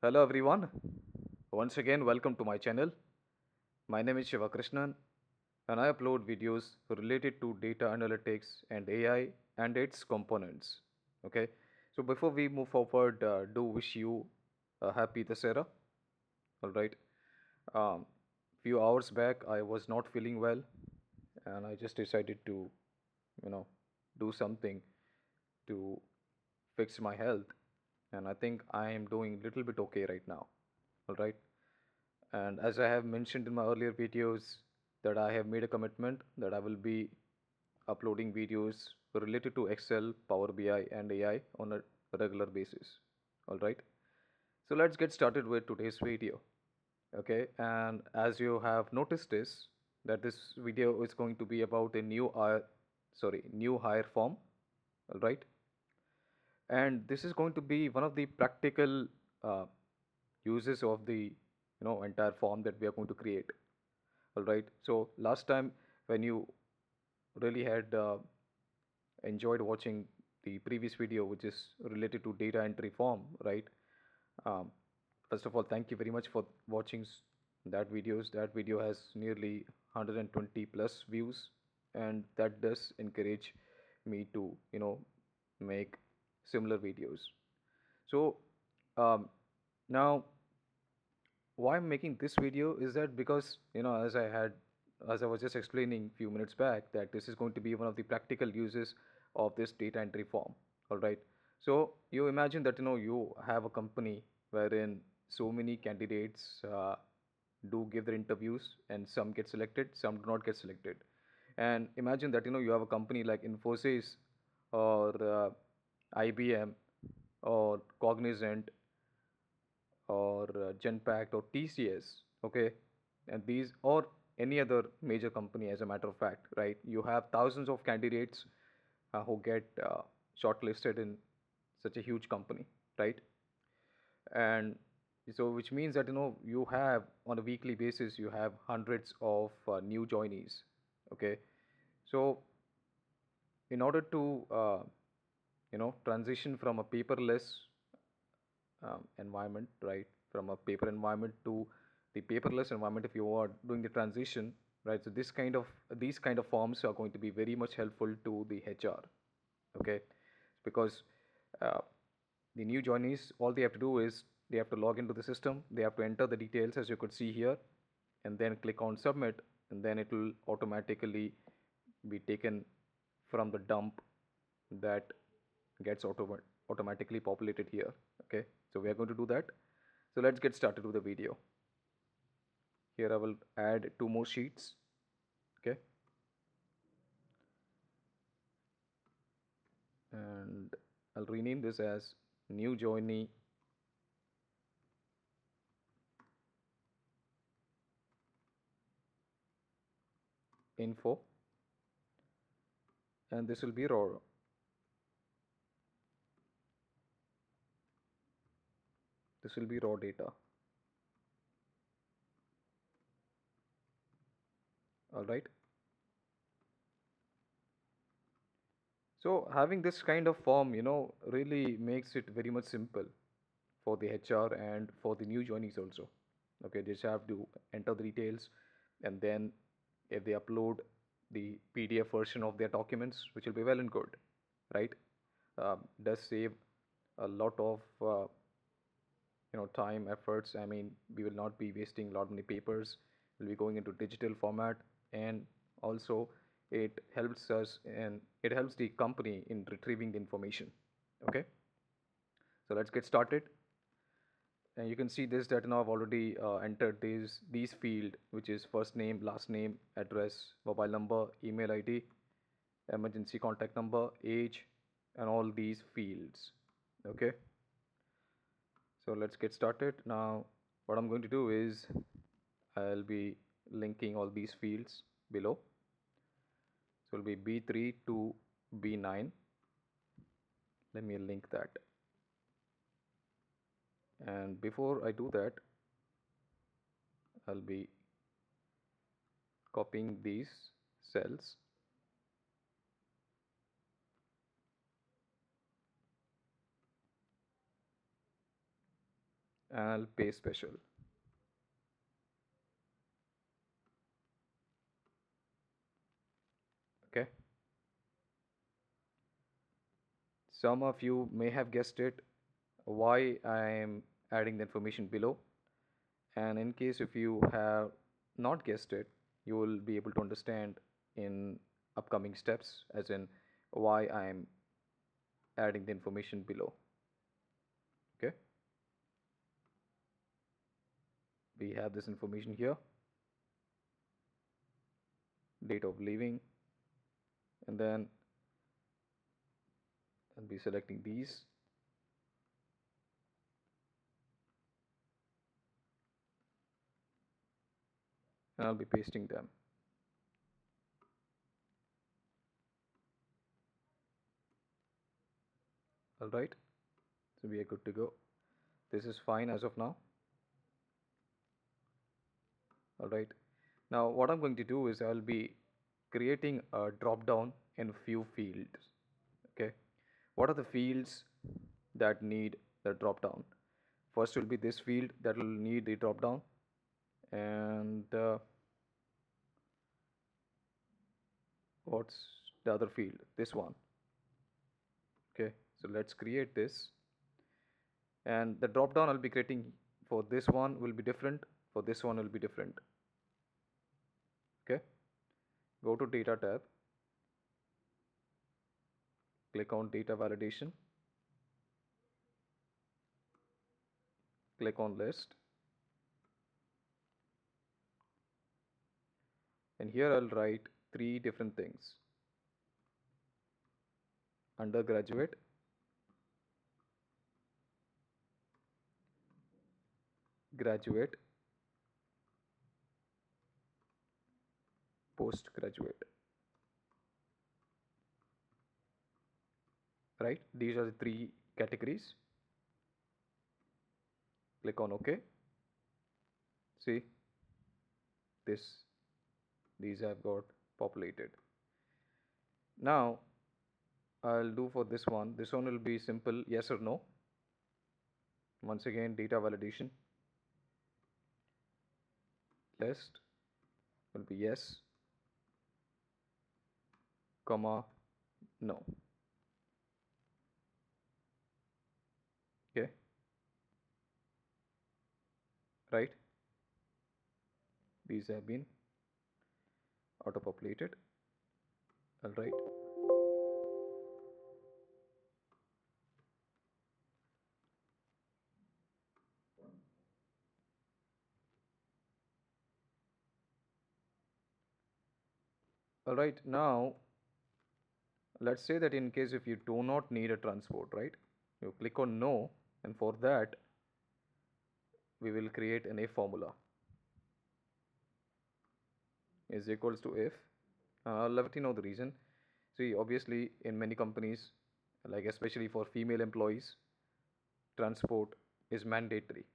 Hello everyone. Once again, welcome to my channel. My name is Shiva Krishnan and I upload videos related to data analytics and AI and its components. Okay. So before we move forward, do wish you a happy Dasera. All right. Um, few hours back, I was not feeling well, and I just decided to, you know, do something to fix my health, and I think I am doing a little bit okay right now. All right. And as I have mentioned in my earlier videos, that I have made a commitment that I will be uploading videos related to Excel, Power BI, and AI on a regular basis. All right. So let's get started with today's video. Okay. And as you have noticed this, that this video is going to be about a new hire form. All right. And this is going to be one of the practical uh, uses of the entire form that we are going to create. All right. So last time when you really had enjoyed watching the previous video, which is related to data entry form, right? Um, First of all, thank you very much for watching that videos. That video has nearly 120 plus views, and that does encourage me to make similar videos. So now why I'm making this video is that because as I was just explaining a few minutes back, that this is going to be one of the practical uses of this data entry form. All right. So you imagine that you have a company wherein so many candidates do give their interviews, and some get selected, some do not get selected. And imagine that you have a company like Infosys or IBM or Cognizant or Genpact or TCS, okay, and these or any other major company, as a matter of fact, right? You have thousands of candidates who get shortlisted in such a huge company, right? And so, which means that you have on a weekly basis you have hundreds of new joinees, okay. So, in order to transition from a paperless environment, right? From a paper environment to the paperless environment, if you are doing the transition, right? So these kind of forms are going to be very much helpful to the HR, okay? Because uh, the new joinees, all they have to do is they have to log into the system, they have to enter the details as you could see here, and then click on submit, and then it will automatically be taken from the dump that gets automatically populated here. Okay, so we are going to do that. So let's get started with the video. Here I will add two more sheets. Okay, and I'll rename this as new joinee info, and this will be raw. This will be raw data. All right. So having this kind of form, really makes it very much simple for the HR and for the new joinees also. Okay, they just have to enter the details, and then if they upload the PDF version of their documents, which will be well and good, right? Does save a lot of time, efforts. I mean, we will not be wasting a lot many papers. We'll be going into digital format, and also it helps the company in retrieving the information. Okay, so let's get started. And you can see this that now I've already entered these field, which is first name, last name, address, mobile number, email ID, emergency contact number, age, and all these fields. Okay, so let's get started. Now what I'm going to do is I'll be linking all these fields below. So it'll be B3 to B9. Let me link that. And before I do that, I'll be copying these cells, and I'll pay special. Okay. Some of you may have guessed it, why I am adding the information below. And in case if you have not guessed it, you will be able to understand in upcoming steps, as in why I am adding the information below. Okay. We have this information here, date of leaving, and then I'll be selecting these. And I'll be pasting them. All right, so we are good to go. This is fine as of now. All right, now what I'm going to do is I'll be creating a drop down in few fields. Okay, what are the fields that need the drop down? First will be this field that will need the drop down, and what's the other field? This one. Okay, so let's create this, and the drop down I'll be creating for this one will be different, for this one will be different. Okay, go to data tab, click on data validation, click on list, and here I'll write three different things: undergraduate, graduate, postgraduate. Right, these are the three categories. Click on OK. See, this these have got populated. Now I'll do for this one. This one will be simple yes or no. Once again, data validation. List will be yes, comma, no. Okay, right? These have been auto populated. All right. All right, now let's say that in case if you do not need a transport, right? You click on no, and for that we will create an if formula. Is equals to if. I'll let you know the reason. See, obviously in many companies, like especially for female employees, transport is mandatory.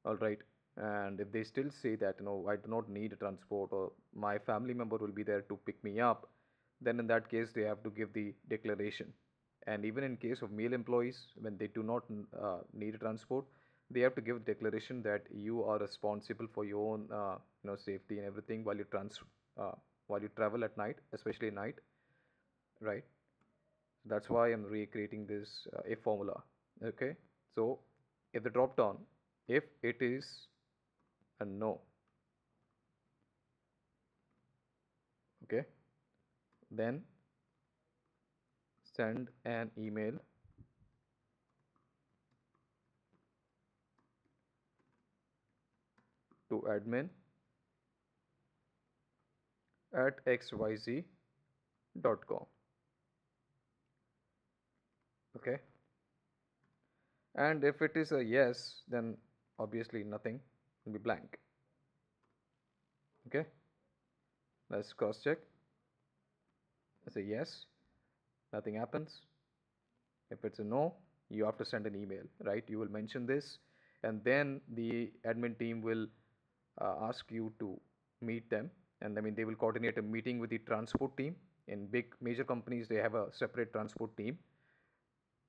All right, and if they still say that I do not need a transport, or my family member will be there to pick me up, then in that case they have to give the declaration. And even in case of male employees, when they do not need a transport, they have to give declaration that you are responsible for your own safety and everything uh, while you travel at night, especially night, right? That's why I'm recreating this if formula. Okay, so if the drop down, if it is a no, okay, then send an email to admin at xyz.com. Okay, and if it is a yes, then obviously nothing will be blank. Okay, let's cross check. I say yes, nothing happens. If it's a no, you have to send an email, right? You will mention this, and then the admin team will ask you to meet them. And I mean, they will coordinate a meeting with the transport team. In big major companies, they have a separate transport team.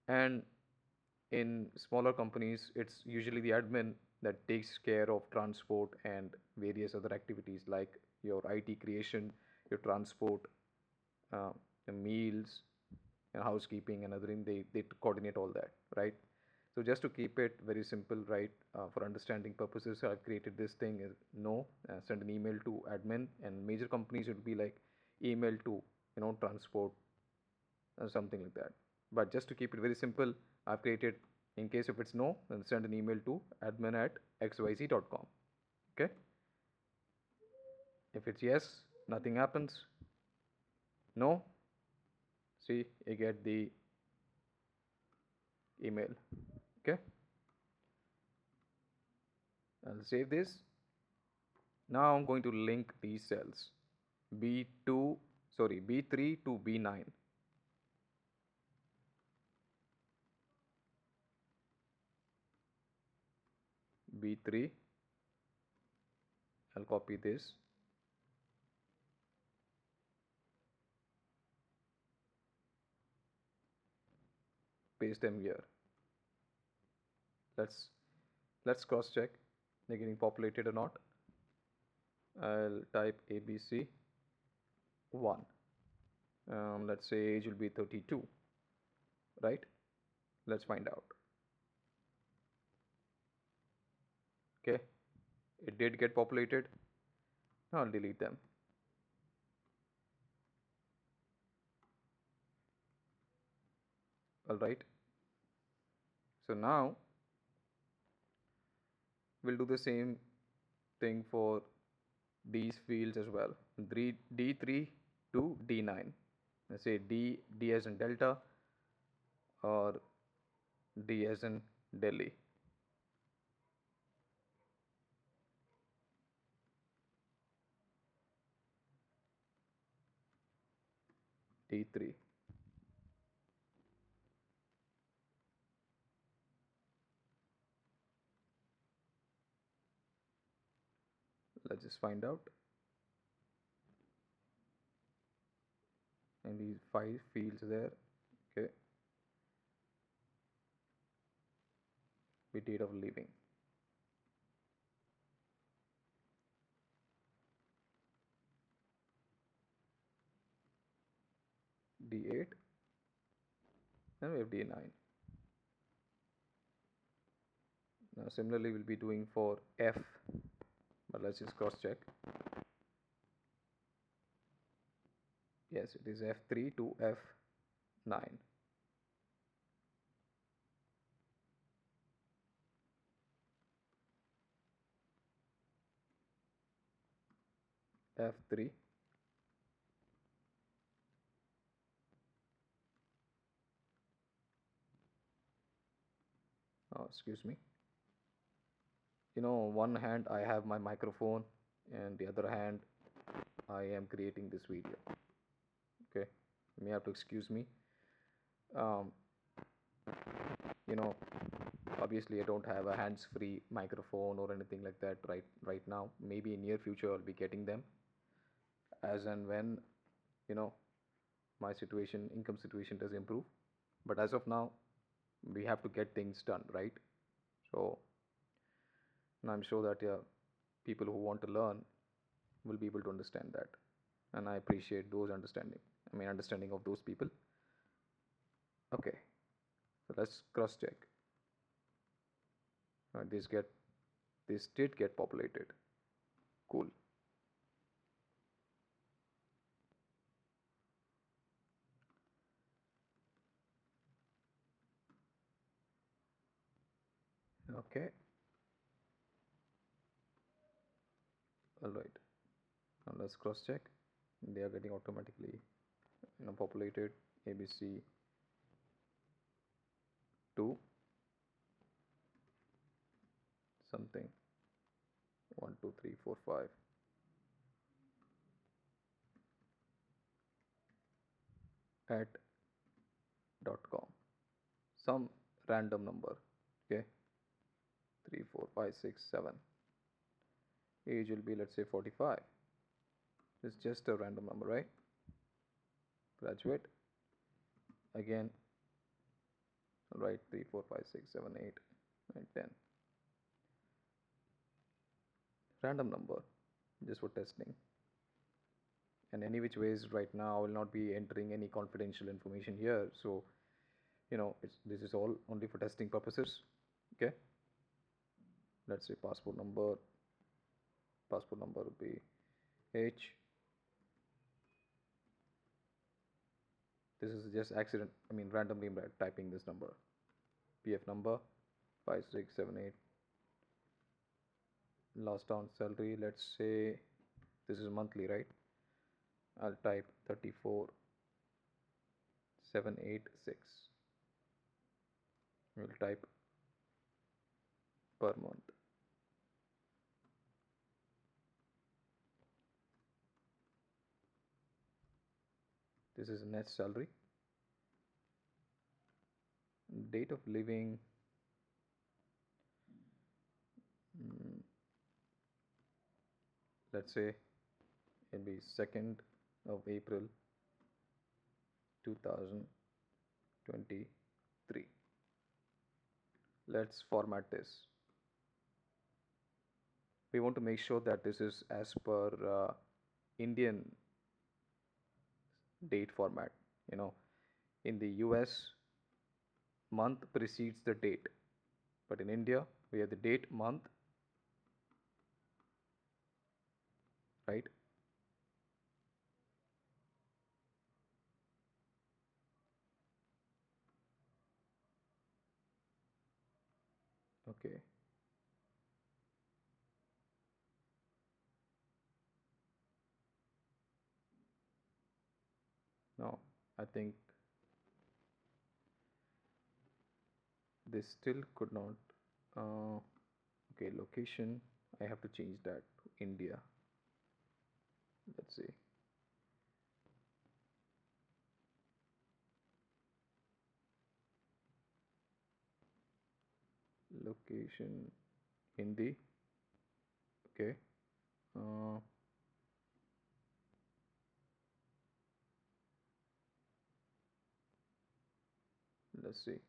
And In smaller companies, it's usually the admin that takes care of transport and various other activities like your IT creation, your transport, uh, the meals, and housekeeping and other thing. They coordinate all that, right? So just to keep it very simple, right, for understanding purposes, I've created this thing is no, send an email to admin, and major companies it would be like email to transport something like that. But just to keep it very simple, I've created, in case if it's no, then send an email to admin@xyz.com. Okay. If it's yes, nothing happens. No, see, you get the email. Okay. I'll save this. Now I'm going to link these cells B2, sorry, B3 to B9. B3, I'll copy this, paste them here. Let's cross check they're getting populated or not. I'll type ABC 1. Let's say age will be 32, right? Let's find out. Okay, it did get populated. Now I'll delete them. All right. So now we'll do the same thing for these fields as well. D3 to D9. Let's say D as in Delta or D as in Delhi. D3. Let's just find out. And these 5 fields there. Okay. With date of leaving. D8 and we have D9. Now similarly we'll be doing for F, but let's just cross check. Yes, it is F3 to F9. F3. Oh, excuse me. One hand I have my microphone and the other hand I am creating this video. Okay, you may have to excuse me. Um, you know, Obviously I don't have a hands-free microphone or anything like that right now. Maybe in near future I'll be getting them as and when you know my income situation does improve. But as of now, we have to get things done, right? So and I'm sure that people who want to learn will be able to understand that, and I appreciate those understanding of those people. Okay, so let's cross check. uh, this get this did get populated. Cool. Okay, all right. Now let's cross check. They are getting automatically populated. ABC 2 something 1 2 3 4 5 at .com, some random number. Okay, 3 4 5 6 7. Age will be, let's say, 45. It's just a random number, right? Graduate. Again, Right, 3, 4, 5, 6, 7, 8, 9, 10. Random number, just for testing. And any which ways, right now I will not be entering any confidential information here. So, this is all only for testing purposes. Okay. Let's say passport number. Passport number would be H. This is just accident. I mean, randomly typing this number. PF number 5678. Last on salary. Let's say this is monthly, right? I'll type 34786. We'll type per month. This is net salary. Date of living. mm, let's say it'll be 2nd of April 2023. Let's format this. We want to make sure that this is as per Indian date format. In the US, month precedes the date, but in India we have the date, month, right? Okay. Now I think this still could not. Okay, location, I have to change that to India. Let's see. Location, Hindi. Okay. uh, let's see.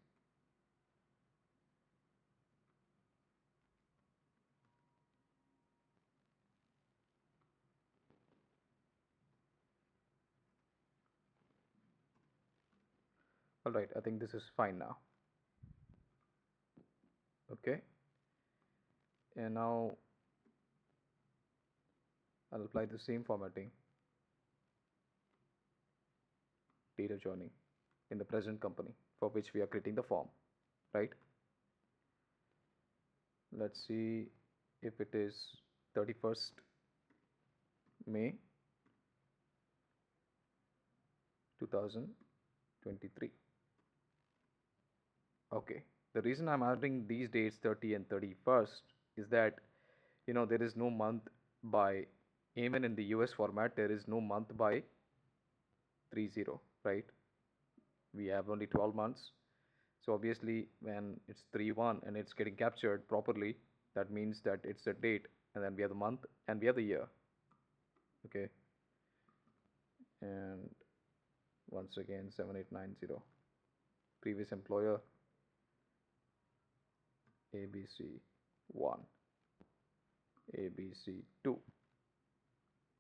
All right, I think this is fine now. Okay, and now I'll apply the same formatting, data joining, in the present company for which we are creating the form, right? Let's see if it is 31st May 2023. Okay, the reason I'm adding these dates 30 and 31st is that there is no month by, even in the US format there is no month by 30, right? We have only 12 months. So obviously when it's 3-1 and it's getting captured properly, that means that it's the date, and then we have the month and we have the year. Okay. And once again 7890. Previous employer ABC1, ABC2.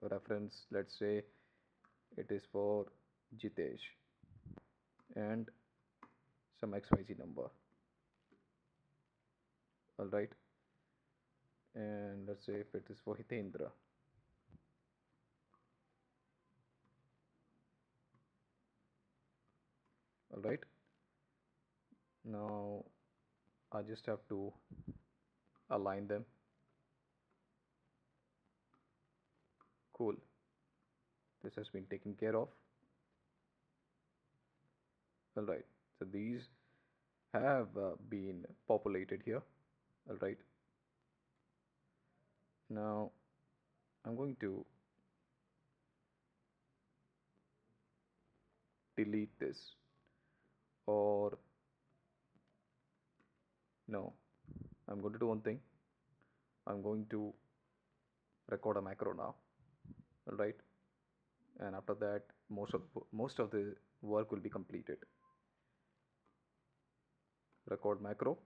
Reference, let's say it is for Jitesh, and some XYZ number. All right. And let's say if it is for Hitendra. All right. Now I just have to align them. Cool. This has been taken care of. All right. So these have been populated here. All right. Now I'm going to delete this, or no, I'm going to do one thing. I'm going to record a macro now. All right. And after that, most of the work will be completed. record macro,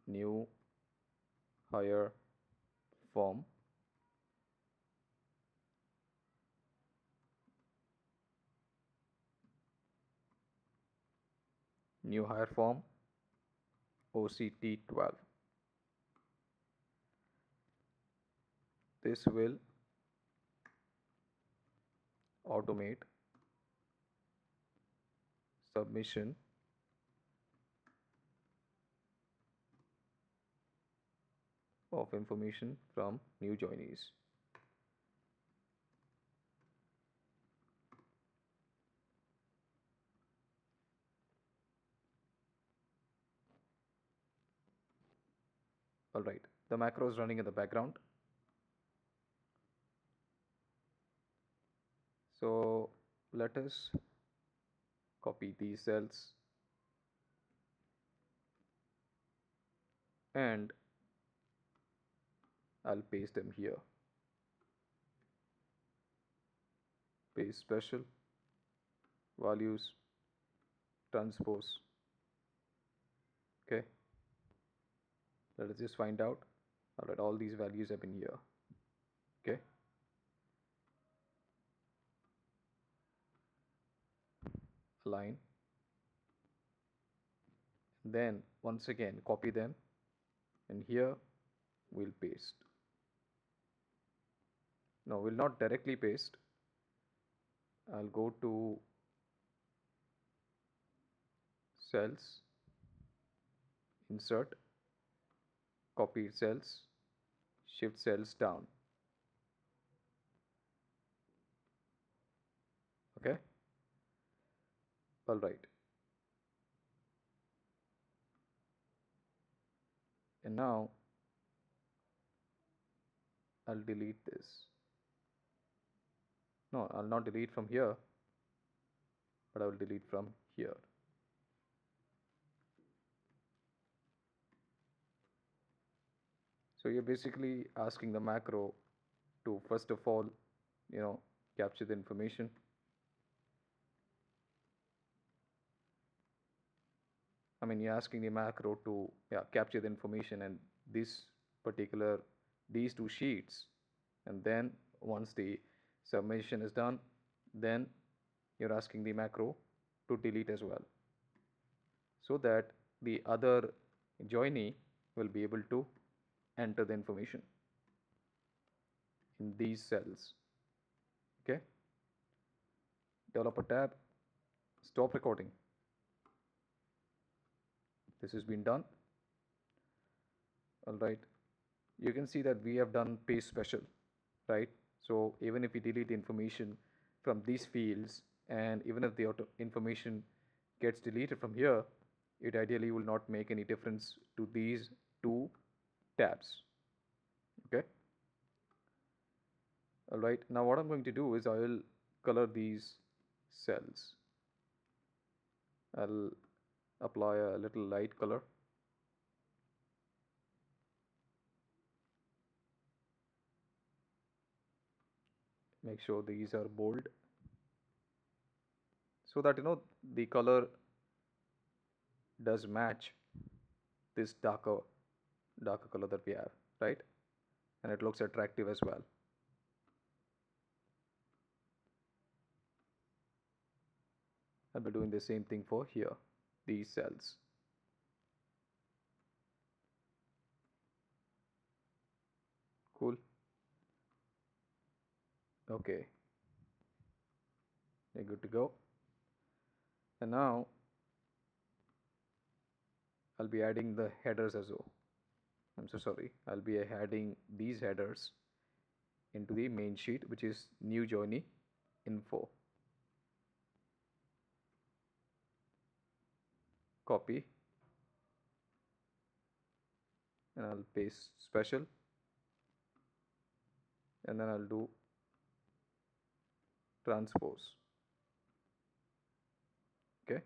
new hire form, new hire form OCT12. This will automate submission of information from new joinees. Alright, the macro is running in the background. So let us copy these cells and I'll paste them here. Paste special, values, transpose. Okay, let us just find out. Alright, all these values have been here. Okay, align. Then once again copy them, and here we'll paste. No, we'll not directly paste. I'll go to cells, insert, copy cells, shift cells down. Okay, all right. And now I'll delete this. No, I'll not delete from here, but I will delete from here. So you're basically asking the macro to first of all, capture the information. I mean, you're asking the macro to capture the information and these two sheets, and then once the submission is done, then you're asking the macro to delete as well, so that the other joinee will be able to enter the information in these cells. Okay, developer tab, stop recording. This has been done. All right, you can see that we have done paste special, right? So even if we delete the information from these fields, and even if the information gets deleted from here, it ideally will not make any difference to these two tabs. Okay, all right, now what I'm going to do is I will color these cells. I'll apply a little light color. Make sure these are bold, so that the color does match this darker color that we have, right? And it looks attractive as well. I'll be doing the same thing for here, these cells. Cool. Okay, you're good to go. And now I'll be adding the headers as well. I'm so sorry. I'll be adding these headers into the main sheet, which is new joinee info. Copy, and I'll paste special, and then I'll do transpose. Okay,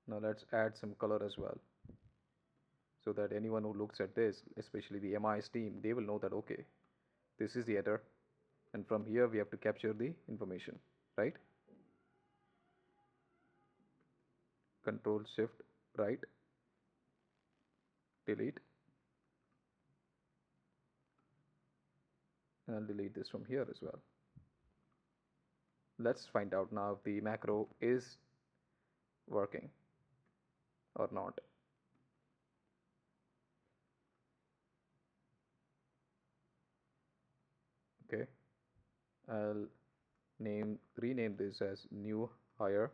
now let's add some color as well, so that anyone who looks at this, especially the MIS team, they will know that okay, this is the header, and from here we have to capture the information. right? Control Shift right, delete, and I'll delete this from here as well. Let's find out now if the macro is working or not. Okay, I'll rename this as new hire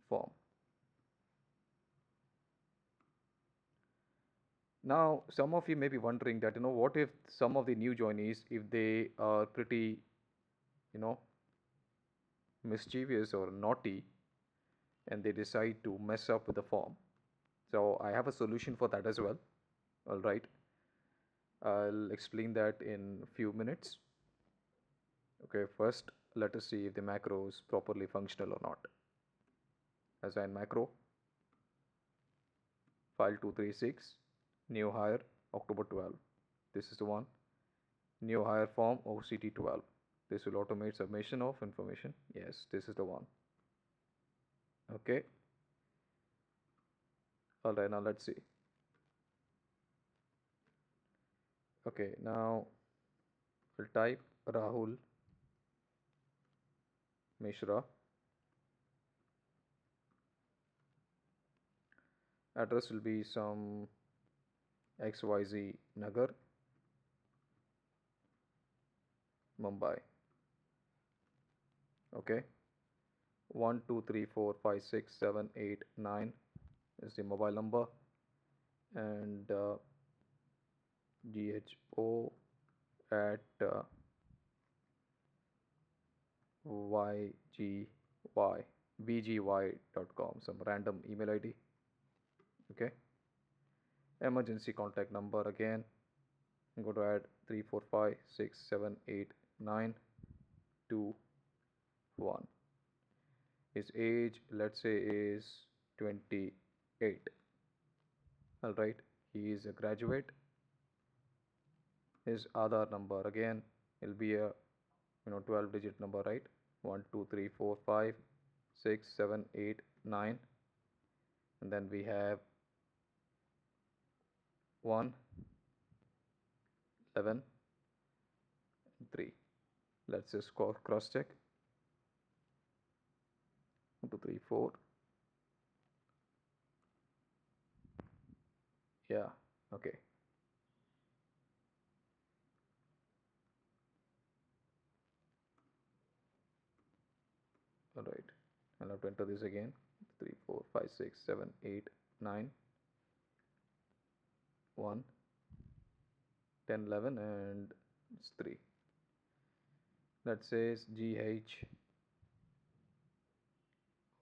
form. Now, some of you may be wondering that, what if some of the new joinees, if they are pretty, you know, mischievous or naughty, and they decide to mess up with the form. So I have a solution for that as well. All right. I'll explain that in a few minutes. Okay, first let us see if the macro is properly functional or not. Assign macro, file 236, new hire, October 12. This is the one. New hire form, OCT 12. This will automate submission of information. Yes, this is the one. Okay. All right, now let's see. Okay, now we'll type Rahul Mishra. Address will be some XYZ Nagar, Mumbai. Okay. 12345678 9 is the mobile number, and GHO at YGY VGY.com, some random email ID. Okay. Emergency contact number again. I'm going to add 345678921. His age, let's say, is 28. All right, he is a graduate. His Aadhaar number again will be a 12-digit number, right? 12345678 9, and then we have 1 11 3. Let's just cross check. 1 2 3 4. Yeah, okay. All right, I'll have to enter this again. 3 4 5 6 7 8 9 1 10 11, and it's 3. That says GH,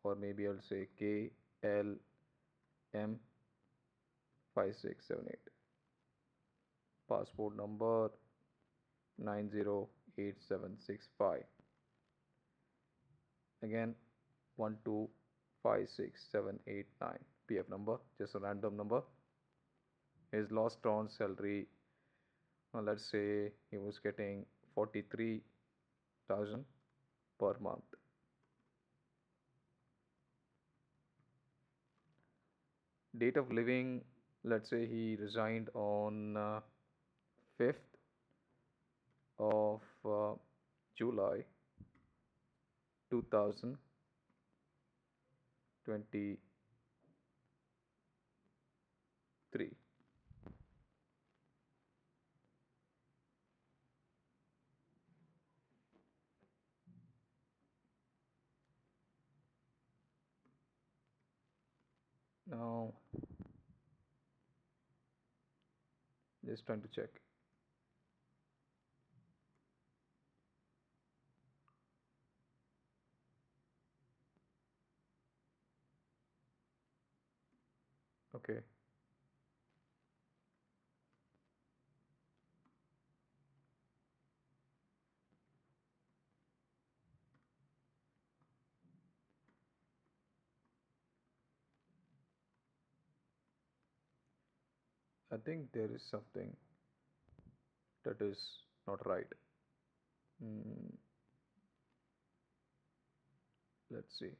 or maybe I'll say KLM 5678. Passport number 908765. Again 1256789. PF number, just a random number. His last drawn salary, let's say he was getting 43,000 per month. Date of living, let's say he resigned on 5th of July 2023. Now, just trying to check. Okay. I think there is something that is not right. Mm, Let's see.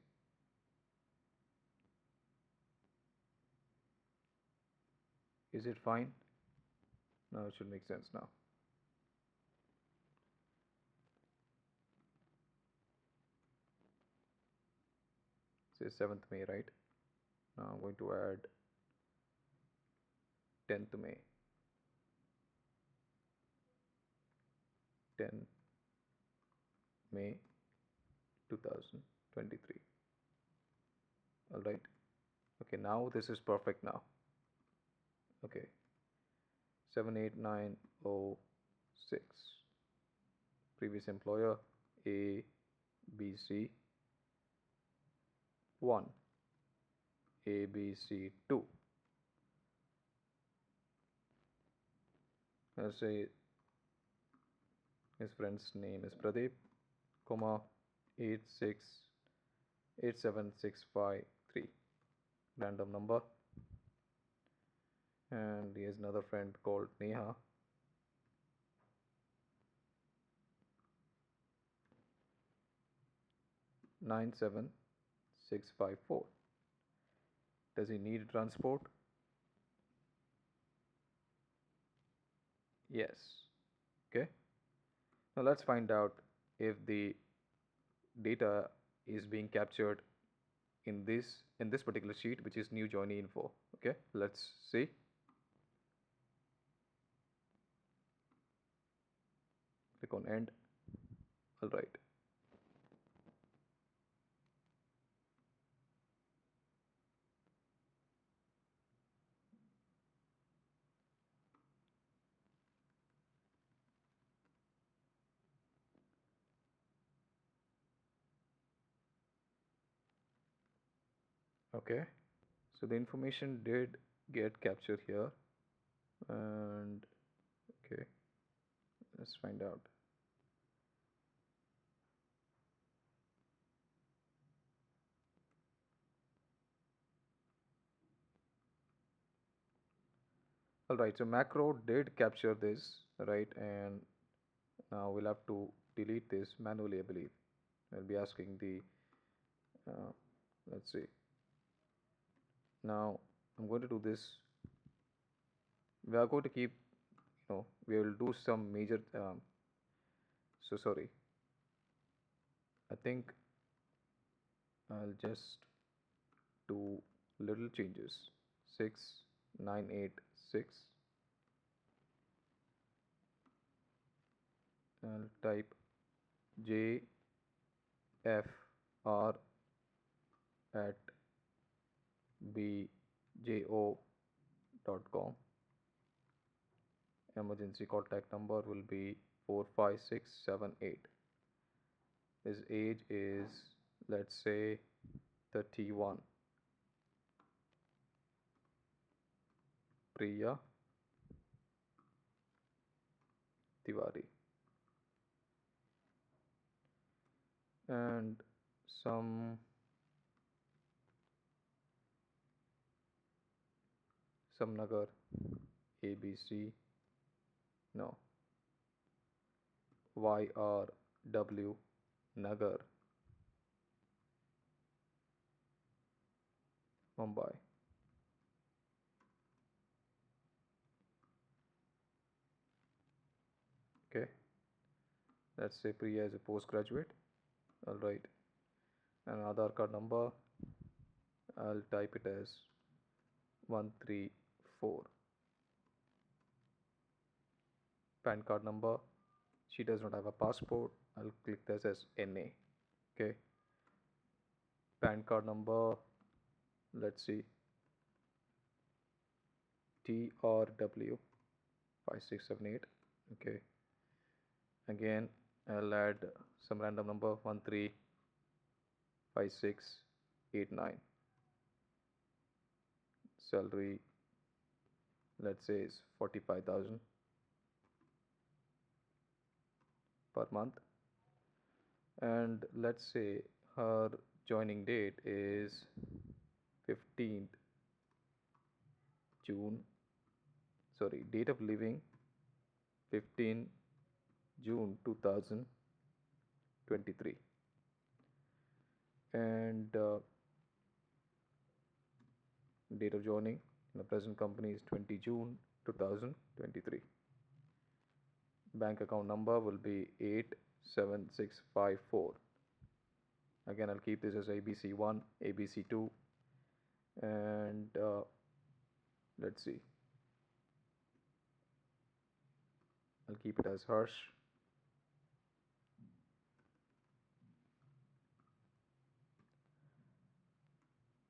Is it fine? Now it should make sense now. Say 7th May, right? Now I'm going to add 10th May. 10 May 2023. All right. Okay, now this is perfect now. Okay. 78906. Previous employer A B C 1, A B C 2. Let's say his friend's name is Pradeep, comma 8687653. Random number. And he has another friend called Neha. Nine seven six five four. Does he need transport? Yes. Okay. Now let's find out if the data is being captured in this particular sheet, which is new joinee info. Okay, let's see. Click on end. All right. Okay, so the information did get captured here, and okay, let's find out. All right, so macro did capture this, right? And now we'll have to delete this manually, I believe. I'll be asking the uh, let's see. Now I'm going to do this. We are going to keep, we will do some major so sorry, I think I'll just do little changes. 6986. I'll type JFR at bjo.com. Emergency contact number will be 45678. His age is, let's say, 31. Priya Tiwari. And some Nagar, ABC, no, YRW Nagar, Mumbai. Okay, let's say Priya is a postgraduate. All right, and Aadhaar card number, I'll type it as 134. PAN card number, she does not have a passport. I'll click this as NA. Okay, PAN card number, let's see, TRW 5678. Okay, again I'll add some random number 135689. Salary, let's say, is 45,000 per month, and let's say her joining date is 15th June, sorry, date of living 15 June 2023. And date of joining in the present company is 20 June 2023. Bank account number will be 87654. Again, I'll keep this as ABC1, ABC2, and let's see, I'll keep it as Harsh.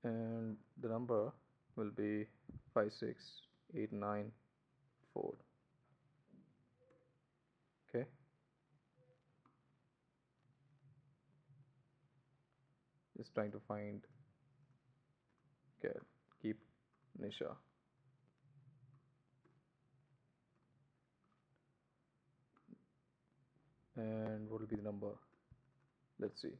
And the number will be 56894. Okay, just trying to find. Okay, keep Nisha. And what will be the number? Let's see.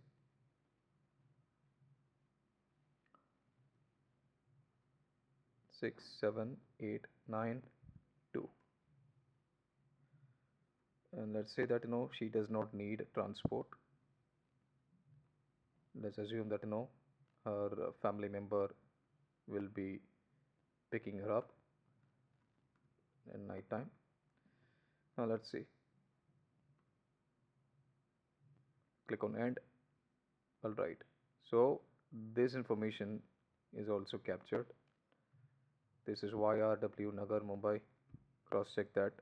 67892. And let's say that she does not need transport. Let's assume that her family member will be picking her up in night time. Now let's see. Click on end. All right. So this information is also captured. This is YRW Nagar Mumbai. Cross check that.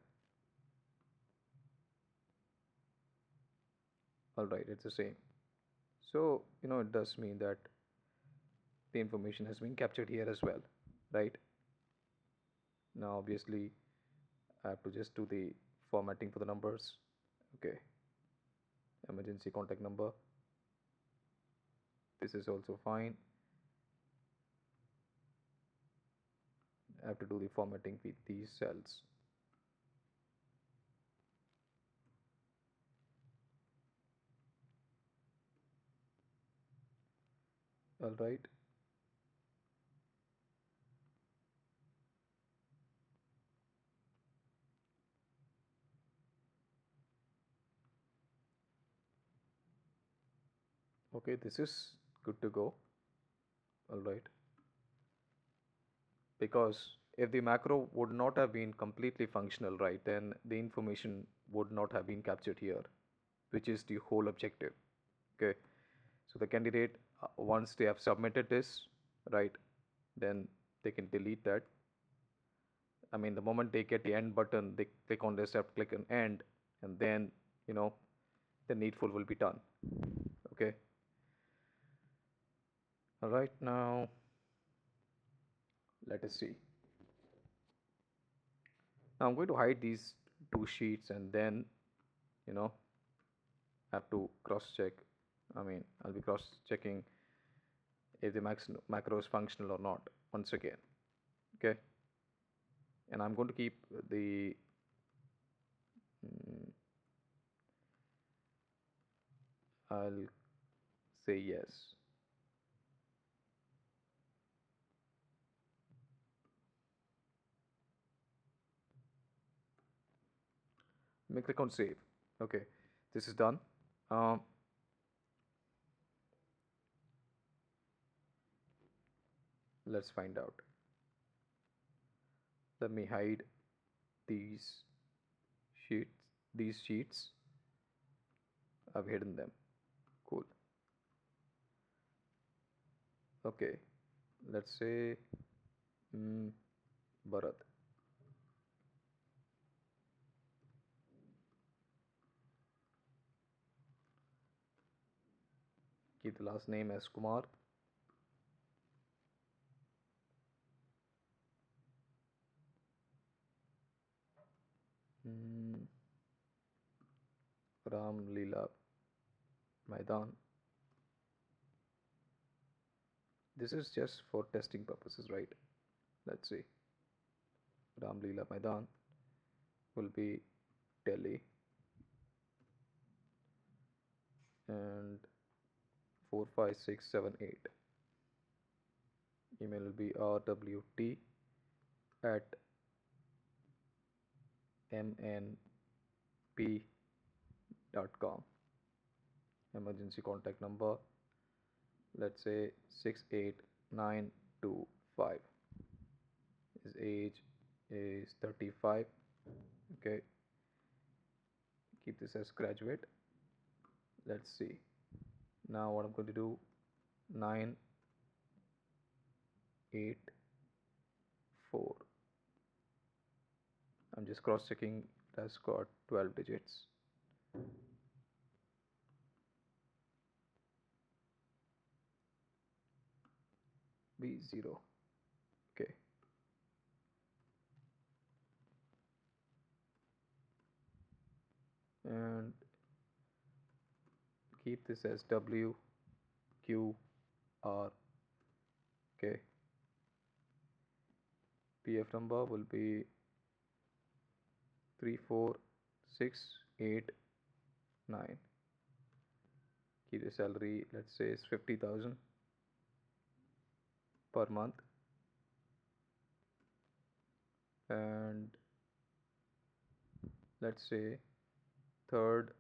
All right, it's the same. So it does mean that the information has been captured here as well, right? Now obviously I have to just do the formatting for the numbers. Okay, emergency contact number, this is also fine. I have to do the formatting with these cells. All right, okay, this is good to go. All right, because if the macro would not have been completely functional, right, then the information would not have been captured here, which is the whole objective. Okay, so the candidate, once they have submitted this, right, then they can delete that. I mean, the moment they get the end button, they click on this, have click on end, and then the needful will be done. Okay, all right, now let us see. Now I'm going to hide these two sheets, and then have to cross check. I mean, I'll be cross checking if the macro is functional or not once again. Okay, and I'm going to keep the I'll say yes. Let me click on save. Okay, this is done. um, let's find out. Let me hide these sheets. These sheets, I've hidden them. Cool. Okay, let's say Bharat. Keep the last name as Kumar. Ram Leela Maidan. This is just for testing purposes, right? Let's see. Ram Leela Maidan will be Delhi, and 45678. Email will be rwt at mnp.com. Emergency contact number let's say 68925. His age is 35. Okay, keep this as graduate. Let's see. Now what I'm going to do, 984. I'm just cross checking it has got 12 digits. B0. Okay. And keep this as WQR. Okay. PF number will be 34689. Keep the salary, let's say, is 50,000 per month. And let's say 3rd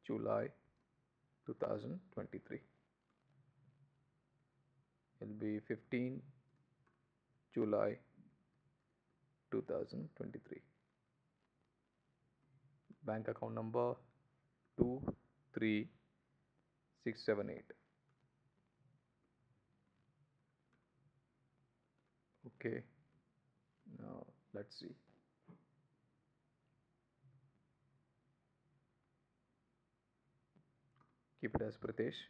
July 2023. It'll be 15 July 2023. Bank account number 23678. Okay, now let's see. Keep it as Pritesh.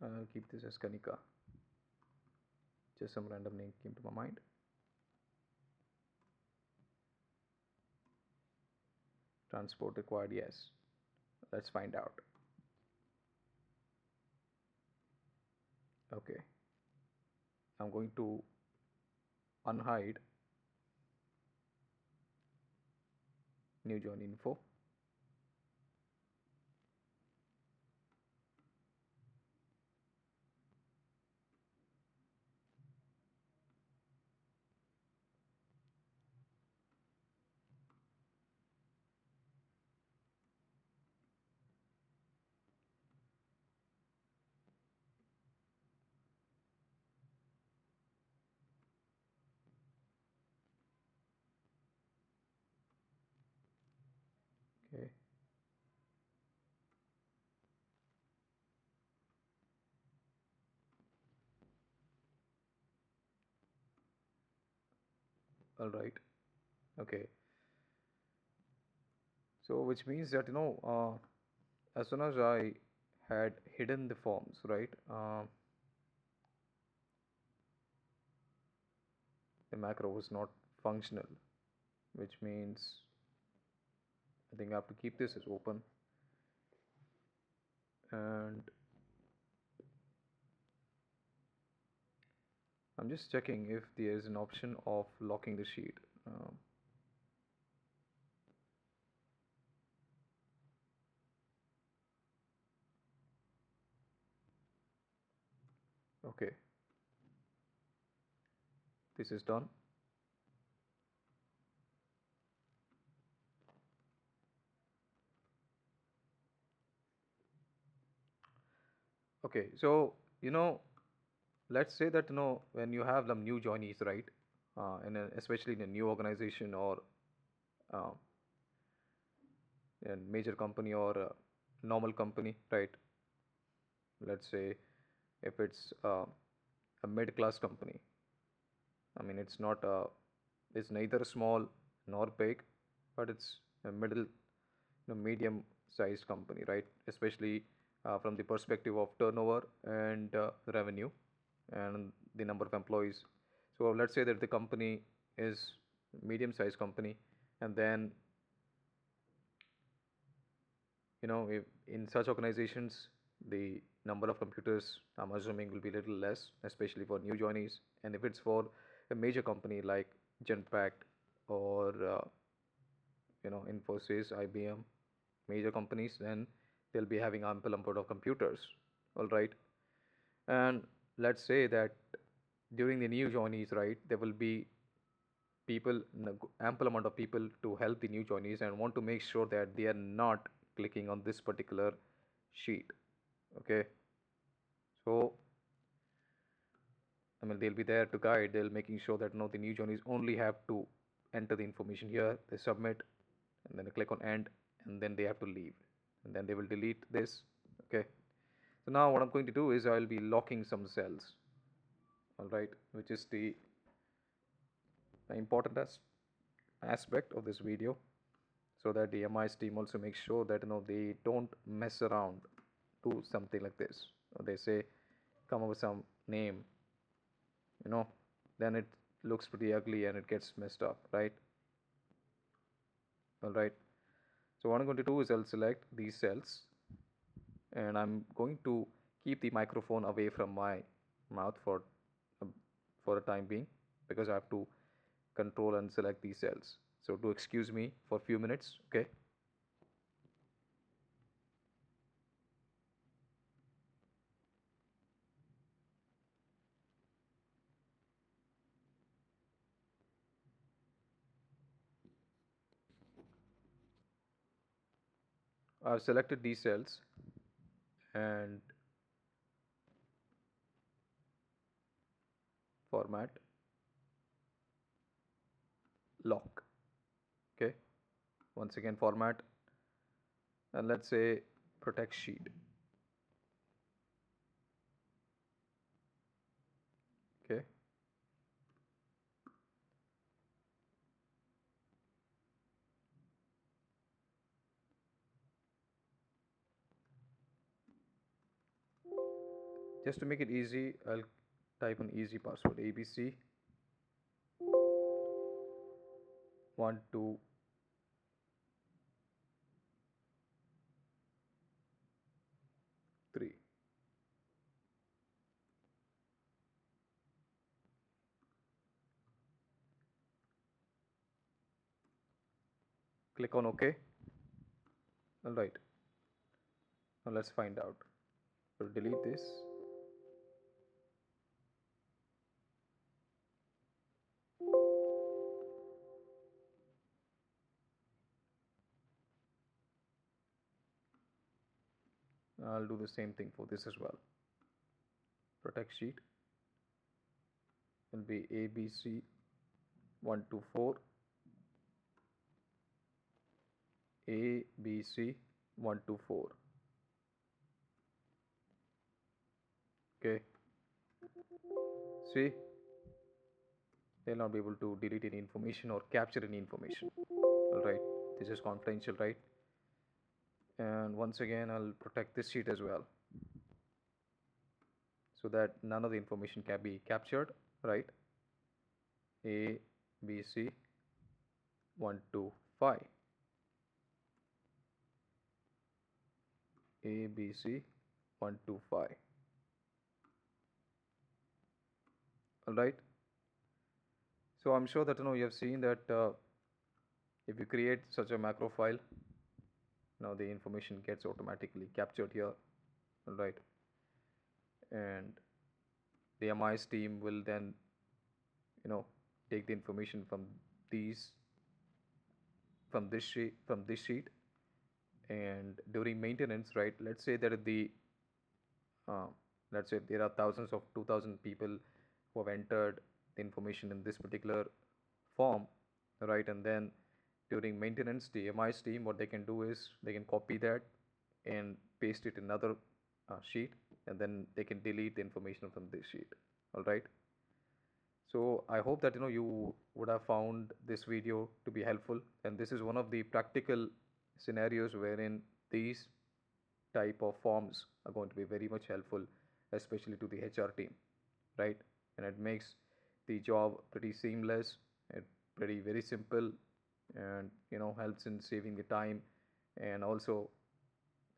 I'll keep this as Kanika. Just some random name came to my mind. Transport required, yes. Let's find out. Okay, I'm going to unhide new join info. Okay, all right. Okay, so which means that as soon as I had hidden the forms, right, the macro was not functional, which means I think I have to keep this as open. And I'm just checking if there is an option of locking the sheet. Okay, this is done. Okay, so let's say that when you have the new joinees, right, especially in a new organization or uh, a major company or a normal company, right? Let's say if it's a mid-class company. I mean, it's neither small nor big, but it's a middle, medium-sized company, right? Especially from the perspective of turnover and revenue and the number of employees. So let's say that the company is medium-sized company, and then if in such organizations the number of computers I'm assuming will be little less, especially for new joinees. And if it's for a major company like Genpact or Infosys, IBM, major companies, then they'll be having ample amount of computers. All right. And let's say that during the new joinees, right, there will be people, ample amount of people to help the new joinees and want to make sure that they are not clicking on this particular sheet. Okay. So I mean, they'll be there to guide. They'll making sure that no, the new joinees only have to enter the information here. They submit, and then they click on end, and then they have to leave, and then they will delete this. Okay. So now what I'm going to do is I'll be locking some cells. All right, which is the important aspect of this video, so that the MIS team also makes sure that they don't mess around, do something like this. Or they say come up with some name, you know, then it looks pretty ugly and it gets messed up, right? All right. So what I'm going to do is I'll select these cells, and I'm going to keep the microphone away from my mouth uh, for the time being, because I have to control and select these cells. So do excuse me for a few minutes, okay? I've selected these cells and format, lock, okay? Once again, format, and let's say protect sheet, okay? Just to make it easy, I'll type an easy password, ABC 123. Click on OK. All right. Now let's find out. We'll delete this. I'll do the same thing for this as well. Protect sheet will be ABC 124, ABC 124. Okay. See, they'll not be able to delete any information or capture any information. All right. This is confidential, right? And once again, I'll protect this sheet as well, so that none of the information can be captured, right? A, B, C, 1, 2, 5. A, B, C, 1, 2, 5. All right. So I'm sure that you have seen that if you create such a macro file, now the information gets automatically captured here. All right. And the MIS team will then take the information these from this sheet, and during maintenance, right, let's say that uh, let's say there are thousands of 2000 people who have entered the information in this particular form, right? And then during maintenance, the MIS team, what they can do is they can copy that and paste it in another sheet, and then they can delete the information from this sheet. All right. So I hope that you would have found this video to be helpful, and this is one of the practical scenarios wherein these type of forms are going to be very much helpful, especially to the HR team, right? And it makes the job pretty seamless and pretty very simple, and helps in saving the time, and also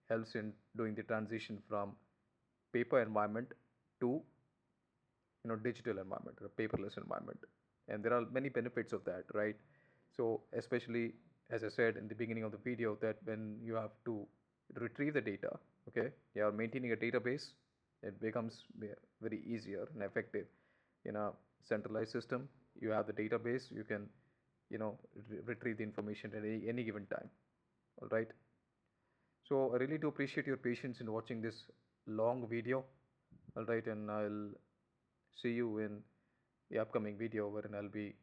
helps in doing the transition from paper environment to digital environment or paperless environment. And there are many benefits of that, right? So especially, as I said in the beginning of the video, that when you have to retrieve the data. Okay, you are maintaining a database, it becomes very easier and effective. In a centralized system, you have the database, you can retrieve the information at any given time. All right. So I really do appreciate your patience in watching this long video. All right, and I'll see you in the upcoming video wherein I'll be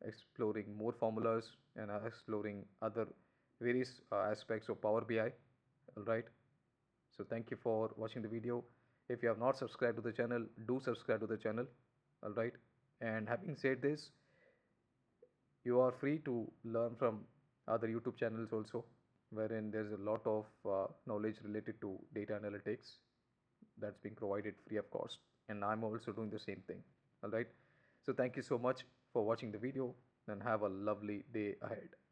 exploring more formulas and exploring other various aspects of Power BI. All right. So thank you for watching the video. If you have not subscribed to the channel, do subscribe to the channel. All right. And having said this, you are free to learn from other YouTube channels also, wherein there's a lot of knowledge related to data analytics that's being provided free of cost. And I'm also doing the same thing. All right. So thank you so much for watching the video and have a lovely day ahead.